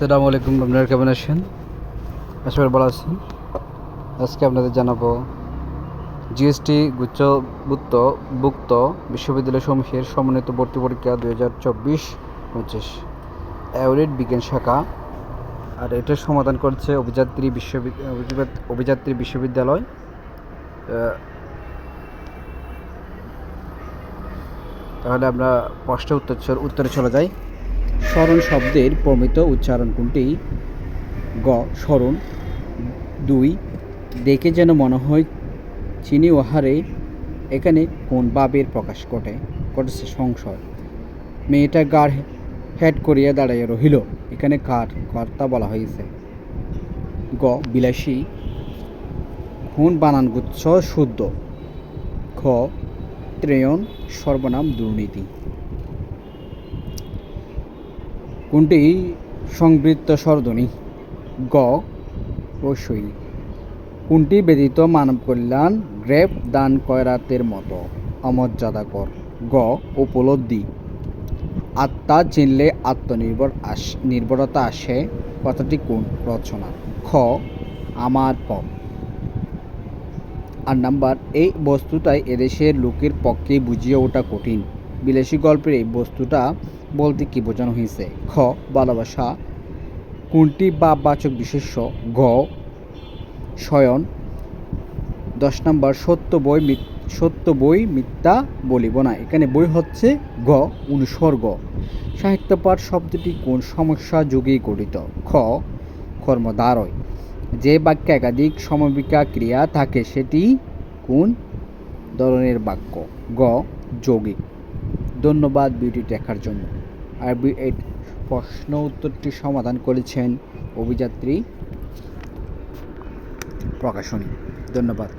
আসসালামু আলাইকুম, আপনারা কেমন আছেন? আশা করি ভালো আছেন। আজকে আপনাদের জানাবো জিএসটি গুচ্ছভুক্ত বিশ্ববিদ্যালয় সমূহের সমন্বিত ভর্তি পরীক্ষা 2024-25 অ্যাওরেড বিজ্ঞান শাখা। আর এটার সমাধান করছে অভিযাত্রী বিশ্ববিদ্যালয়। তাহলে আমরা প্রশ্নের উত্তরে চলে যাই। স্মরণ শব্দের প্রমিত উচ্চারণ কোনটি? গ স্মরণ। 2 দেখে যেন মনে হয় চিনি ও হারে, এখানে কোন ভাবের প্রকাশ ঘটেছে? সংশয়। মেয়েটা গাড় হেড করিয়া দাঁড়াইয়া রহিল, এখানে কার কর্তা বলা হয়েছে? গ বিলাসী। কোন বানানগুচ্ছ শুদ্ধ? খ ত্রয়ণ সর্বনাম দুর্নীতি। কোনটি সংবৃত্ত স্বরধ্বনি? গ রস্বই। কোনটি ব্যতীত মানব কল্যাণ গ্রেপ দান কয়রাতের মতো অমর্যাদাকর? গ উপলব্ধি। আত্মা চিনলে নির্ভরতা আসে, কথাটি কোন রচনা? খ আমার পথ। 8 নাম্বার, এই বস্তুটাই এদেশের লোকের পক্ষে বুঝিয়ে ওঠা কঠিন। বিলাসী গল্পের এই বস্তুটা বলতে কি বোঝানো হয়েছে? খ ভালোবাসা। কোনটি ভাববাচক বিশেষ্য? ঘ শয়ন। 10 নাম্বার, সত্য বই মিথ্যা বলিব না, এখানে বই হচ্ছে গ অনুসর্গ। সাহিত্যপাঠ শব্দটি কোন সমস্যা যোগে গঠিত? খ কর্মদ্বারয়। যে বাক্যে একাধিক সমবিকা ক্রিয়া থাকে সেটি কোন ধরনের বাক্য? গ যৌগিক। ধন্যবাদ ভিডিওটি দেখার জন্য। আর এই প্রশ্ন উত্তরটি সমাধান করেছেন অভিযাত্রী প্রকাশনী। ধন্যবাদ।